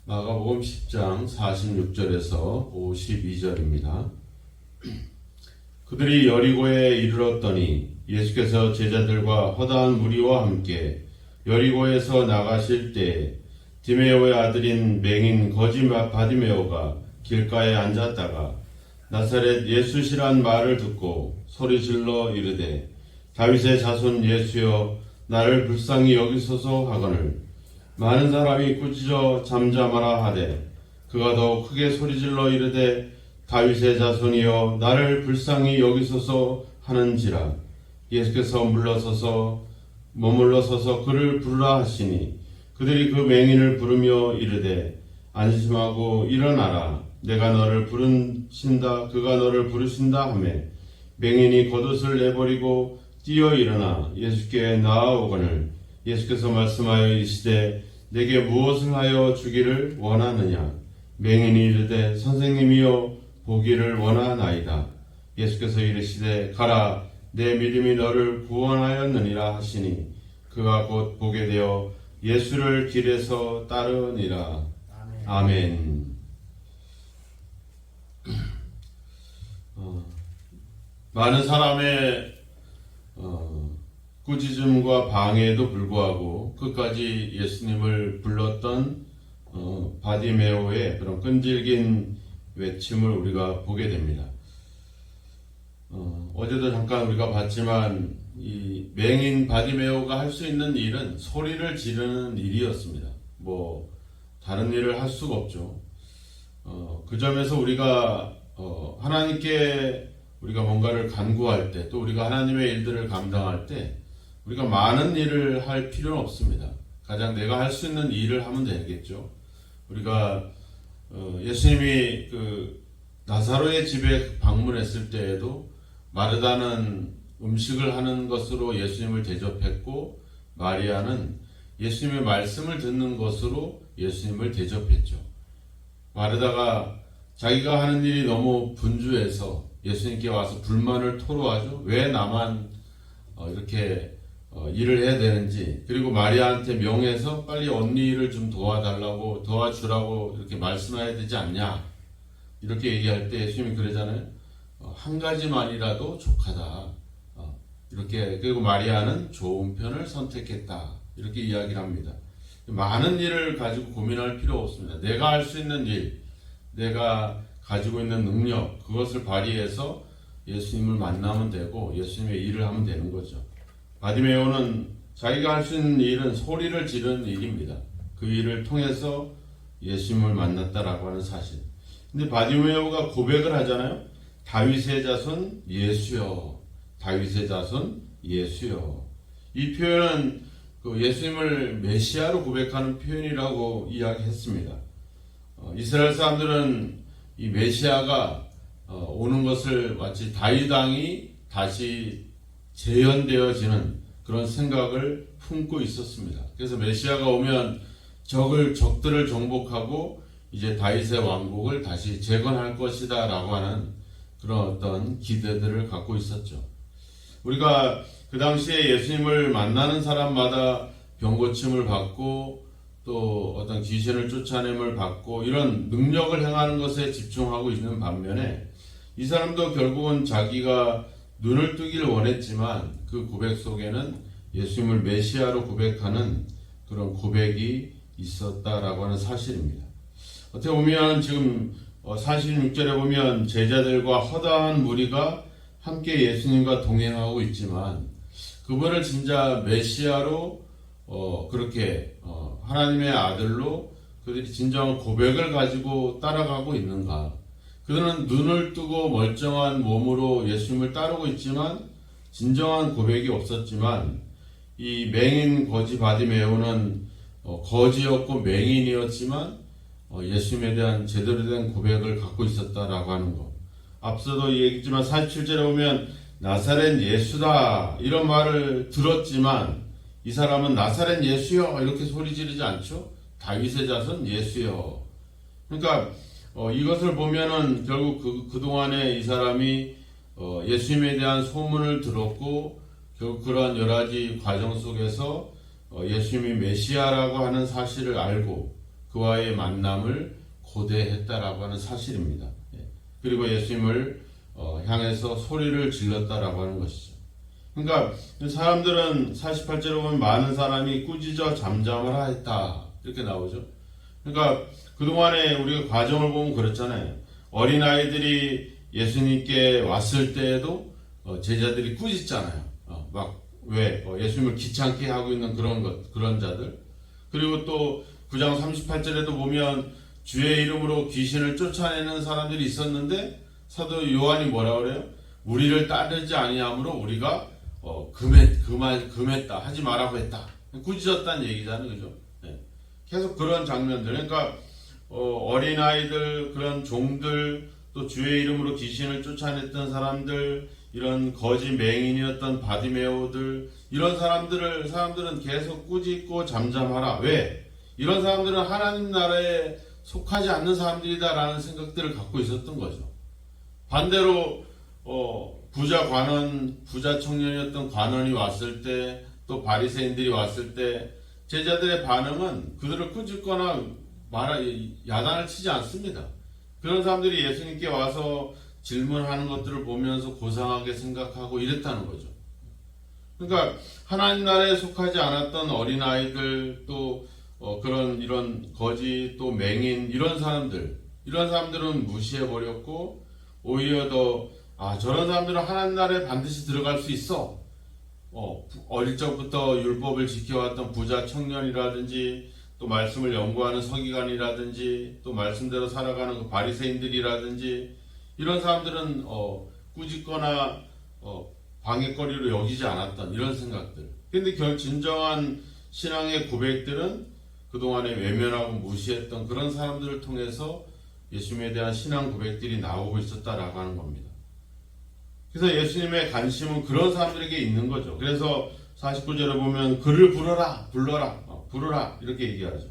마가복음 10장 46절에서 52절입니다. 그들이 여리고에 이르렀더니 예수께서 제자들과 허다한 무리와 함께 여리고에서 나가실 때에 디메오의 아들인 맹인 거지 바디메오가 길가에 앉았다가 나사렛 예수시란 말을 듣고 소리질러 이르되 다윗의 자손 예수여 나를 불쌍히 여기소서 하거늘 많은 사람이 꾸짖어 잠잠하라 하되 그가 더욱 크게 소리질러 이르되 다윗의 자손이여 나를 불쌍히 여기소서 하는지라. 예수께서 머물러서서 그를 부르라 하시니 그들이 그 맹인을 부르며 이르되 안심하고 일어나라 내가 너를 부르신다. 그가 너를 부르신다 하매 맹인이 겉옷을 내버리고 뛰어 일어나 예수께 나아오거늘 예수께서 말씀하여 이르시되 내게 무엇을 하여 주기를 원하느냐. 맹인이 이르되 선생님이여 보기를 원하나이다. 예수께서 이르시되 가라 내 믿음이 너를 구원하였느니라 하시니 그가 곧 보게 되어 예수를 길에서 따르니라. 아멘. 많은 사람의 꾸짖음과 방해에도 불구하고 끝까지 예수님을 불렀던 바디메오의 그런 끈질긴 외침을 우리가 보게 됩니다. 어제도 잠깐 우리가 봤지만 이 맹인 바디메오가 할 수 있는 일은 소리를 지르는 일이었습니다. 뭐 다른 일을 할 수가 없죠. 그 점에서 우리가 하나님께 우리가 뭔가를 간구할 때 또 우리가 하나님의 일들을 감당할 때 우리가 많은 일을 할 필요는 없습니다. 가장 내가 할 수 있는 일을 하면 되겠죠. 우리가 예수님이 그 나사로의 집에 방문했을 때에도 마르다는 음식을 하는 것으로 예수님을 대접했고 마리아는 예수님의 말씀을 듣는 것으로 예수님을 대접했죠. 마르다가 자기가 하는 일이 너무 분주해서 예수님께 와서 불만을 토로하죠. 왜 나만 이렇게 일을 해야 되는지, 그리고 마리아한테 명해서 빨리 언니 일을 좀 도와주라고 이렇게 말씀해야 되지 않냐, 이렇게 얘기할 때 예수님이 그러잖아요. 한 가지만이라도 족하다. 이렇게. 그리고 마리아는 좋은 편을 선택했다, 이렇게 이야기를 합니다. 많은 일을 가지고 고민할 필요 없습니다. 내가 할 수 있는 일, 내가 가지고 있는 능력, 그것을 발휘해서 예수님을 만나면 되고 예수님의 일을 하면 되는 거죠. 바디메오는 자기가 할 수 있는 일은 소리를 지르는 일입니다. 그 일을 통해서 예수님을 만났다라고 하는 사실. 근데 바디메오가 고백을 하잖아요. 다윗의 자손 예수여, 다윗의 자손 예수여. 이 표현은 그 예수님을 메시아로 고백하는 표현이라고 이야기했습니다. 이스라엘 사람들은 이 메시아가 오는 것을 마치 다윗 왕이 다시 재현되어지는 그런 생각을 품고 있었습니다. 그래서 메시아가 오면 적들을 정복하고 이제 다윗의 왕국을 다시 재건할 것이다 라고 하는 그런 어떤 기대들을 갖고 있었죠. 우리가 그 당시에 예수님을 만나는 사람마다 병고침을 받고 또 어떤 귀신을 쫓아냄을 받고 이런 능력을 행하는 것에 집중하고 있는 반면에 이 사람도 결국은 자기가 눈을 뜨기를 원했지만 그 고백 속에는 예수님을 메시아로 고백하는 그런 고백이 있었다라고 하는 사실입니다. 어떻게 보면 지금 46절에 보면 제자들과 허다한 무리가 함께 예수님과 동행하고 있지만 그분을 진짜 메시아로 그렇게 하나님의 아들로 그들이 진정한 고백을 가지고 따라가고 있는가? 그들은 눈을 뜨고 멀쩡한 몸으로 예수님을 따르고 있지만 진정한 고백이 없었지만 이 맹인 거지 바디메오는 거지였고 맹인이었지만 예수님에 대한 제대로 된 고백을 갖고 있었다라고 하는 것. 앞서도 얘기했지만 47절에 보면 나사렛 예수다 이런 말을 들었지만 이 사람은 나사렛 예수여 이렇게 소리 지르지 않죠. 다윗의 자손 예수여. 그러니까 이것을 보면은 결국 그동안에 이 사람이 예수님에 대한 소문을 들었고 결국 그러한 여러 가지 과정 속에서 예수님이 메시아라고 하는 사실을 알고 그와의 만남을 고대했다라고 하는 사실입니다. 그리고 예수님을 향해서 소리를 질렀다라고 하는 것이죠. 그러니까 사람들은 48절에 보면 많은 사람이 꾸짖어 잠잠하라 했다 이렇게 나오죠. 그러니까 그동안에 우리가 과정을 보면 그렇잖아요. 어린아이들이 예수님께 왔을 때에도 제자들이 꾸짖잖아요. 왜 예수님을 귀찮게 하고 있는 그런 자들. 그리고 또 9장 38절에도 보면 주의 이름으로 귀신을 쫓아내는 사람들이 있었는데 사도 요한이 뭐라 그래요? 우리를 따르지 아니하므로 우리가 금했다 하지 말라고 했다. 꾸짖었다는 얘기잖아요, 그죠? 네. 계속 그런 장면들. 그러니까 어린아이들, 그런 종들, 또 주의 이름으로 귀신을 쫓아냈던 사람들, 이런 거짓 맹인이었던 바디메오들, 이런 사람들은 계속 꾸짖고 잠잠하라. 왜? 이런 사람들은 하나님 나라에 속하지 않는 사람들이다라는 생각들을 갖고 있었던 거죠. 반대로 부자 청년이었던 관원이 왔을 때, 또 바리새인들이 왔을 때 제자들의 반응은 그들을 꾸짖거나 야단을 치지 않습니다. 그런 사람들이 예수님께 와서 질문하는 것들을 보면서 고상하게 생각하고 이랬다는 거죠. 그러니까 하나님 나라에 속하지 않았던 어린아이들, 또 이런 거지, 또 맹인, 이런 사람들은 무시해버렸고, 오히려 저런 사람들은 하나님 나라에 반드시 들어갈 수 있어. 어릴 적부터 율법을 지켜왔던 부자 청년이라든지, 또 말씀을 연구하는 서기관이라든지, 또 말씀대로 살아가는 그 바리새인들이라든지, 이런 사람들은 꾸짖거나 방해거리로 여기지 않았던 이런 생각들. 근데 진정한 신앙의 고백들은 그동안에 외면하고 무시했던 그런 사람들을 통해서 예수님에 대한 신앙 고백들이 나오고 있었다라고 하는 겁니다. 그래서 예수님의 관심은 그런 사람들에게 있는 거죠. 그래서 49절에 보면 그를 부르라 이렇게 얘기하죠.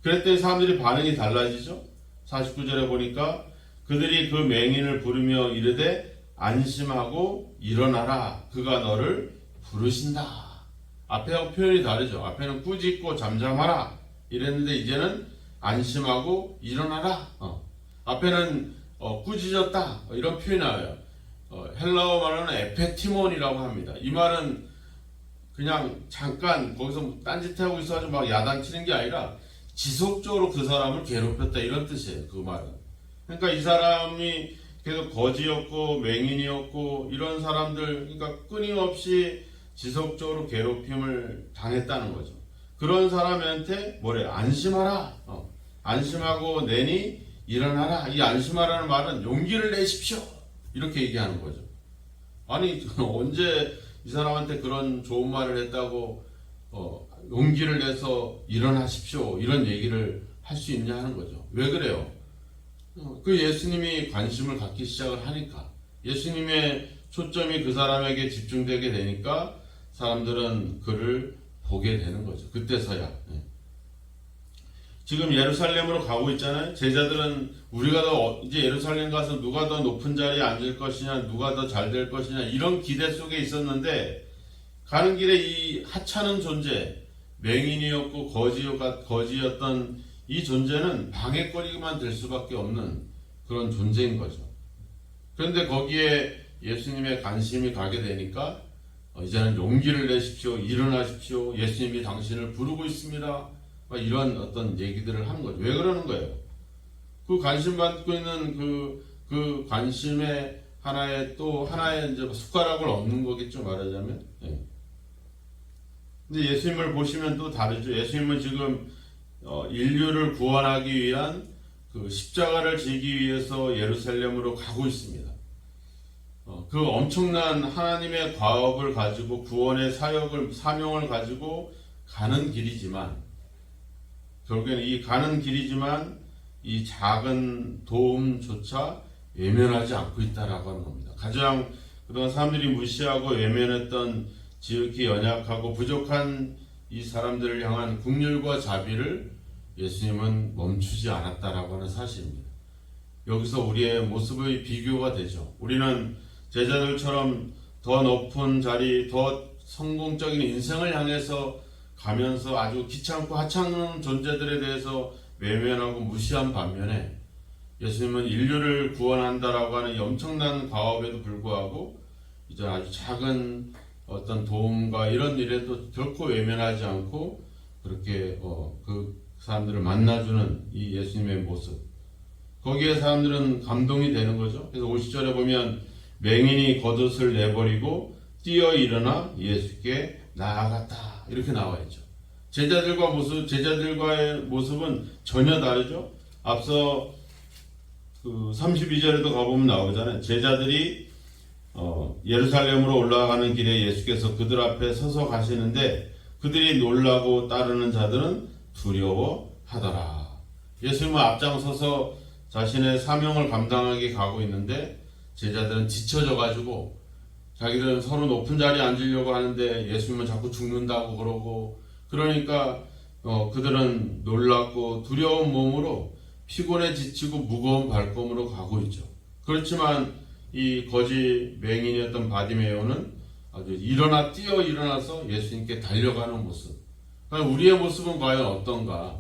그랬더니 사람들이 반응이 달라지죠. 49절에 보니까 그들이 그 맹인을 부르며 이르되 안심하고 일어나라, 그가 너를 부르신다. 앞에하고 표현이 다르죠. 앞에는 꾸짖고 잠잠하라 이랬는데 이제는 안심하고 일어나라. 앞에는 꾸짖었다 이런 표현이 나와요. 헬라어 말로는 에페티몬이라고 합니다. 이 말은 그냥 잠깐 거기서 딴짓하고 있어가지고 막 야단치는 게 아니라 지속적으로 그 사람을 괴롭혔다 이런 뜻이에요. 그 말은. 그러니까 이 사람이 계속 거지였고 맹인이었고 이런 사람들, 그러니까 끊임없이 지속적으로 괴롭힘을 당했다는 거죠. 그런 사람한테 뭐래? 안심하라. 안심하고 내니 일어나라. 이 안심하라는 말은 용기를 내십시오. 이렇게 얘기하는 거죠. 아니 언제 이 사람한테 그런 좋은 말을 했다고 용기를 내서 일어나십시오 이런 얘기를 할 수 있냐 하는 거죠. 왜 그래요? 그 예수님이 관심을 갖기 시작을 하니까, 예수님의 초점이 그 사람에게 집중되게 되니까 사람들은 그를 보게 되는 거죠. 그때서야. 지금 예루살렘으로 가고 있잖아요. 제자들은 우리가 이제 예루살렘 가서 누가 더 높은 자리에 앉을 것이냐, 누가 더 잘 될 것이냐 이런 기대 속에 있었는데, 가는 길에 이 하찮은 존재, 맹인이었고 거지였던 이 존재는 방해거리만 될 수밖에 없는 그런 존재인 거죠. 그런데 거기에 예수님의 관심이 가게 되니까 이제는 용기를 내십시오, 일어나십시오, 예수님이 당신을 부르고 있습니다, 이런 어떤 얘기들을 하는 거죠. 왜 그러는 거예요? 그 관심 받고 있는 그 관심의 하나의 이제 숟가락을 얻는 거겠죠, 말하자면. 근데 예수님을 보시면 또 다르죠. 예수님은 지금 인류를 구원하기 위한 그 십자가를 지기 위해서 예루살렘으로 가고 있습니다. 그 엄청난 하나님의 과업을 가지고 구원의 사명을 가지고 가는 길이지만, 결국에는 이 가는 길이지만 이 작은 도움조차 외면하지 않고 있다라고 하는 겁니다. 가장 그동안 사람들이 무시하고 외면했던 지극히 연약하고 부족한 이 사람들을 향한 긍휼과 자비를 예수님은 멈추지 않았다라고 하는 사실입니다. 여기서 우리의 모습의 비교가 되죠. 우리는 제자들처럼 더 높은 자리, 더 성공적인 인생을 향해서 가면서 아주 귀찮고 하찮은 존재들에 대해서 외면하고 무시한 반면에 예수님은 인류를 구원한다라고 하는 이 엄청난 과업에도 불구하고 이제 아주 작은 어떤 도움과 이런 일에도 결코 외면하지 않고 그렇게 그 사람들을 만나주는 이 예수님의 모습, 거기에 사람들은 감동이 되는 거죠. 그래서 50절에 보면 맹인이 겉옷을 내버리고 뛰어 일어나 예수께 나아갔다 이렇게 나와 있죠. 제자들과의 모습은 전혀 다르죠. 앞서 그 32절에도 가보면 나오잖아요. 제자들이 예루살렘으로 올라가는 길에 예수께서 그들 앞에 서서 가시는데 그들이 놀라고 따르는 자들은 두려워하더라. 예수님은 앞장서서 자신의 사명을 감당하게 가고 있는데 제자들은 지쳐져 가지고 자기들은 서로 높은 자리에 앉으려고 하는데 예수님은 자꾸 죽는다고 그러고, 그러니까 그들은 놀랍고 두려운 몸으로 피곤해 지치고 무거운 발걸음으로 가고 있죠. 그렇지만 이 거지 맹인이었던 바디메오는 아주 뛰어 일어나서 예수님께 달려가는 모습. 그러니까 우리의 모습은 과연 어떤가?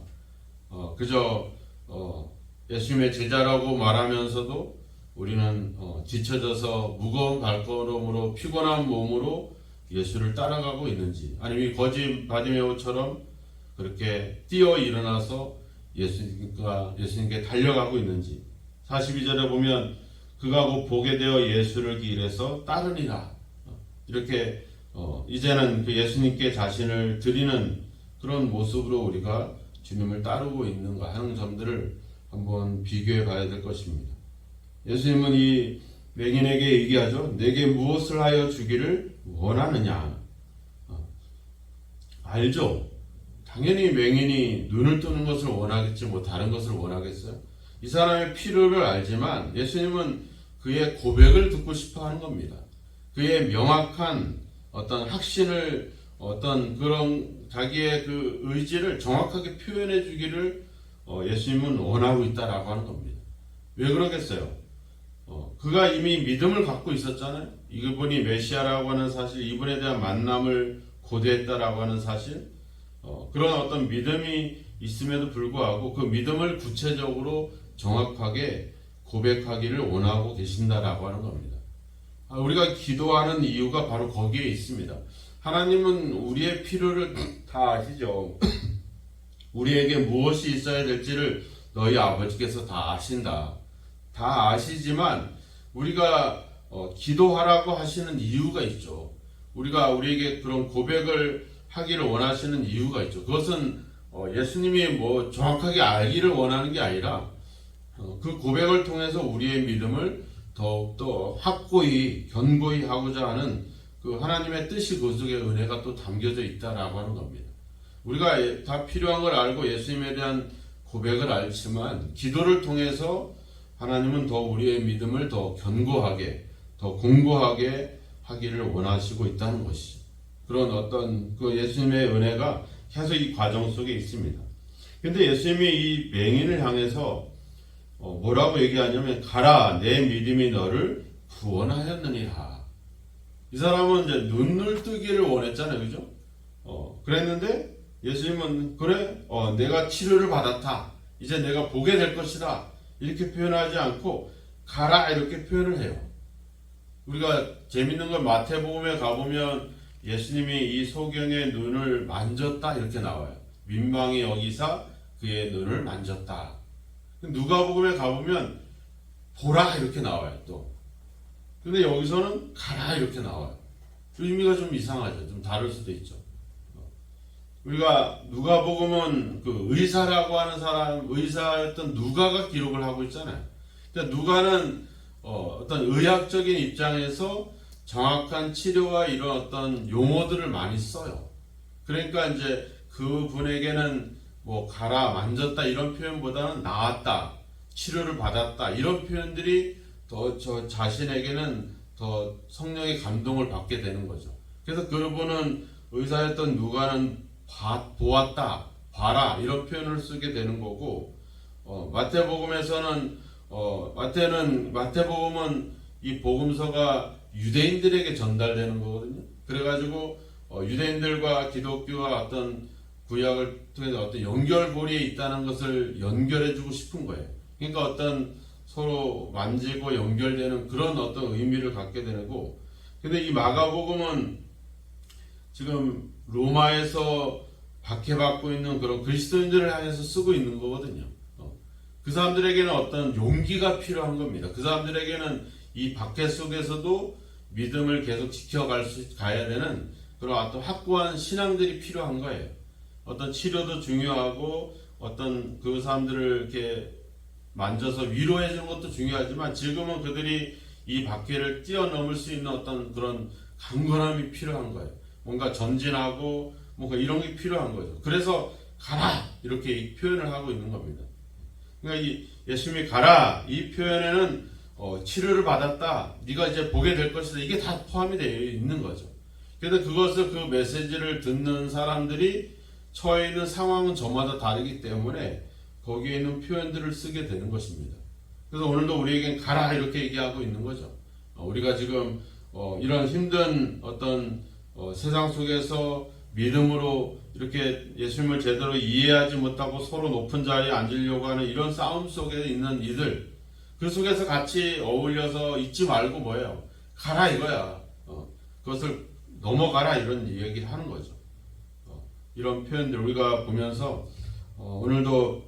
그저 예수님의 제자라고 말하면서도 우리는 지쳐져서 무거운 발걸음으로 피곤한 몸으로 예수를 따라가고 있는지, 아니면 이 거지 바디메오처럼 그렇게 뛰어 일어나서 예수님께 달려가고 있는지. 42절에 보면 그가 곧 보게 되어 예수를 길에서 따르니라. 이렇게 이제는 그 예수님께 자신을 드리는 그런 모습으로 우리가 주님을 따르고 있는가 하는 점들을 한번 비교해 봐야 될 것입니다. 예수님은 이 맹인에게 얘기하죠. 내게 무엇을 하여 주기를 원하느냐. 알죠. 당연히 맹인이 눈을 뜨는 것을 원하겠지 뭐 다른 것을 원하겠어요. 이 사람의 필요를 알지만 예수님은 그의 고백을 듣고 싶어 하는 겁니다. 그의 명확한 어떤 확신을, 어떤 그런 자기의 그 의지를 정확하게 표현해 주기를 예수님은 원하고 있다라고 하는 겁니다. 왜 그러겠어요? 그가 이미 믿음을 갖고 있었잖아요. 이분이 메시아라고 하는 사실, 이분에 대한 만남을 고대했다라고 하는 사실, 그런 어떤 믿음이 있음에도 불구하고 그 믿음을 구체적으로 정확하게 고백하기를 원하고 계신다라고 하는 겁니다. 우리가 기도하는 이유가 바로 거기에 있습니다. 하나님은 우리의 필요를 다 아시죠. 우리에게 무엇이 있어야 될지를 너희 아버지께서 다 아신다. 다 아시지만 우리가 기도하라고 하시는 이유가 있죠. 우리에게 그런 고백을 하기를 원하시는 이유가 있죠. 그것은 예수님이 뭐 정확하게 알기를 원하는 게 아니라 그 고백을 통해서 우리의 믿음을 더욱더 확고히 견고히 하고자 하는 그 하나님의 뜻이, 그 속에 은혜가 또 담겨져 있다라고 하는 겁니다. 우리가 다 필요한 걸 알고 예수님에 대한 고백을 알지만 기도를 통해서 하나님은 더 우리의 믿음을 더 견고하게, 더 공고하게 하기를 원하시고 있다는 것이죠. 그런 어떤 그 예수님의 은혜가 계속 이 과정 속에 있습니다. 근데 예수님이 이 맹인을 향해서 뭐라고 얘기하냐면, 가라, 내 믿음이 너를 구원하였느니라. 이 사람은 이제 눈을 뜨기를 원했잖아요. 그죠? 그랬는데 예수님은 그래, 내가 치료를 받았다. 이제 내가 보게 될 것이다. 이렇게 표현하지 않고 가라 이렇게 표현을 해요. 우리가 재밌는 건 마태복음에 가보면 예수님이 이 소경의 눈을 만졌다 이렇게 나와요. 민망히 여기사 그의 눈을 만졌다. 누가복음에 가보면 보라 이렇게 나와요 또. 근데 여기서는 가라 이렇게 나와요. 의미가 좀 이상하죠. 좀 다를 수도 있죠. 우리가 누가복음은 그 의사라고 하는 사람, 의사였던 누가가 기록을 하고 있잖아요. 그러니까 누가는 어떤 의학적인 입장에서 정확한 치료와 이런 어떤 용어들을 많이 써요. 그러니까 이제 그 분에게는 뭐 가라, 만졌다 이런 표현보다는 나았다, 치료를 받았다 이런 표현들이 더 저 자신에게는 더 성령의 감동을 받게 되는 거죠. 그래서 그분은 의사였던 누가는 보았다, 봐라 이런 표현을 쓰게 되는 거고, 마태복음에서는 마태복음은 이 복음서가 유대인들에게 전달되는 거거든요. 그래가지고 유대인들과 기독교와 어떤 구약을 통해서 어떤 연결고리에 있다는 것을 연결해주고 싶은 거예요. 그러니까 어떤 서로 만지고 연결되는 그런 어떤 의미를 갖게 되고, 근데 이 마가복음은 지금 로마에서 박해받고 있는 그런 그리스도인들을 향해서 쓰고 있는 거거든요. 그 사람들에게는 어떤 용기가 필요한 겁니다. 그 사람들에게는 이 박해 속에서도 믿음을 계속 가야 되는 그런 어떤 확고한 신앙들이 필요한 거예요. 어떤 치료도 중요하고 어떤 그 사람들을 이렇게 만져서 위로해 주는 것도 중요하지만 지금은 그들이 이 박해를 뛰어넘을 수 있는 어떤 그런 강건함이 필요한 거예요. 뭔가 전진하고 뭔가 이런 게 필요한 거죠. 그래서 가라 이렇게 표현을 하고 있는 겁니다. 그러니까 이 예수님이 가라 이 표현에는 치료를 받았다, 네가 이제 보게 될 것이다, 이게 다 포함이 되어 있는 거죠. 그래서 그것을 그 메시지를 듣는 사람들이 처해 있는 상황은 저마다 다르기 때문에 거기에 있는 표현들을 쓰게 되는 것입니다. 그래서 오늘도 우리에겐 가라 이렇게 얘기하고 있는 거죠. 우리가 지금 이런 힘든 어떤 세상 속에서 믿음으로 이렇게 예수님을 제대로 이해하지 못하고 서로 높은 자리에 앉으려고 하는 이런 싸움 속에 있는 이들, 그 속에서 같이 어울려서 잊지 말고 뭐예요? 가라 이거야. 그것을 넘어가라 이런 얘기를 하는 거죠. 이런 표현들 우리가 보면서 오늘도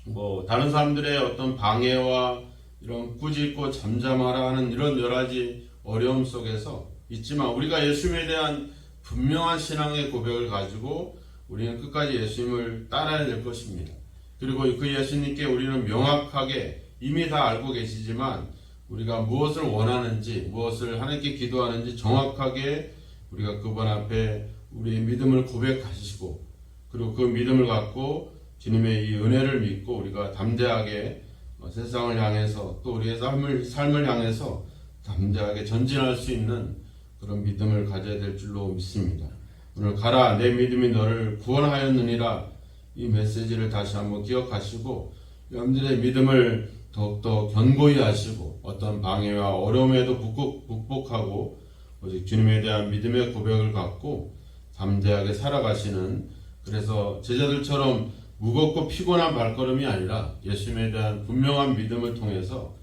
뭐 다른 사람들의 어떤 방해와 이런 꾸짖고 잠잠하라 하는 이런 여러 가지 어려움 속에서 있지만 우리가 예수님에 대한 분명한 신앙의 고백을 가지고 우리는 끝까지 예수님을 따라야 될 것입니다. 그리고 그 예수님께 우리는 명확하게 이미 다 알고 계시지만 우리가 무엇을 원하는지, 무엇을 하나님께 기도하는지 정확하게 우리가 그분 앞에 우리의 믿음을 고백하시고, 그리고 그 믿음을 갖고 주님의 이 은혜를 믿고 우리가 담대하게 세상을 향해서 또 우리의 삶을 향해서 담대하게 전진할 수 있는 그런 믿음을 가져야 될 줄로 믿습니다. 오늘 가라 내 믿음이 너를 구원하였느니라 이 메시지를 다시 한번 기억하시고 여러분들의 믿음을 더욱더 견고히 하시고 어떤 방해와 어려움에도 극복하고 오직 주님에 대한 믿음의 고백을 갖고 담대하게 살아가시는, 그래서 제자들처럼 무겁고 피곤한 발걸음이 아니라 예수님에 대한 분명한 믿음을 통해서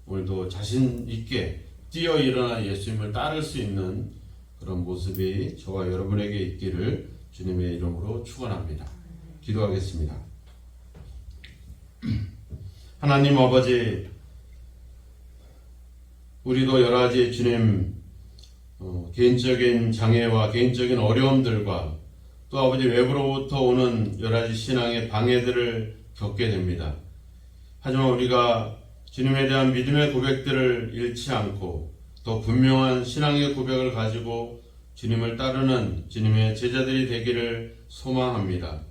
오늘도 자신 있게 뛰어 일어나 예수님을 따를 수 있는 그런 모습이 저와 여러분에게 있기를 주님의 이름으로 축원합니다. 기도하겠습니다. 하나님 아버지, 우리도 여러 가지 주님 개인적인 장애와 개인적인 어려움들과 또 아버지 외부로부터 오는 여러 가지 신앙의 방해들을 겪게 됩니다. 하지만 우리가 주님에 대한 믿음의 고백들을 잃지 않고 더 분명한 신앙의 고백을 가지고 주님을 따르는 주님의 제자들이 되기를 소망합니다.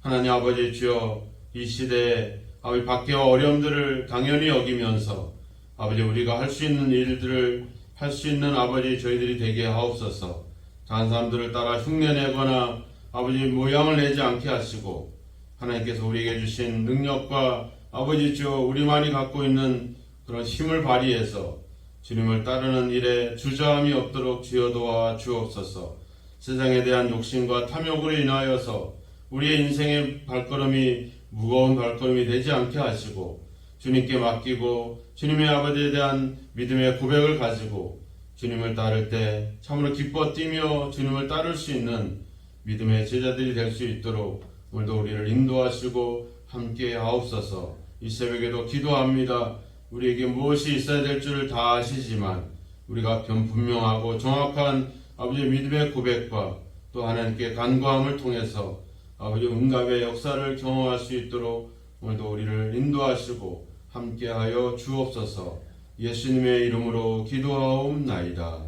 하나님 아버지 주여, 이 시대에 아버지 박해와 어려움들을 당연히 여기면서 아버지 우리가 할 수 있는 일들을 할 수 있는 아버지 저희들이 되게 하옵소서. 다른 사람들을 따라 흉내내거나 아버지 모양을 내지 않게 하시고 하나님께서 우리에게 주신 능력과 아버지 주여 우리만이 갖고 있는 그런 힘을 발휘해서 주님을 따르는 일에 주저함이 없도록 주여 도와 주옵소서. 세상에 대한 욕심과 탐욕으로 인하여서 우리의 인생의 발걸음이 무거운 발걸음이 되지 않게 하시고 주님께 맡기고 주님의 아버지에 대한 믿음의 고백을 가지고 주님을 따를 때 참으로 기뻐 뛰며 주님을 따를 수 있는 믿음의 제자들이 될 수 있도록 오늘도 우리를 인도하시고 함께 하옵소서. 이 새벽에도 기도합니다. 우리에게 무엇이 있어야 될 줄을 다 아시지만 우리가 분명하고 정확한 아버지의 믿음의 고백과 또 하나님께 간구함을 통해서 아버지 응답의 역사를 경험할 수 있도록 오늘도 우리를 인도하시고 함께하여 주옵소서. 예수님의 이름으로 기도하옵나이다.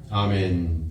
아멘.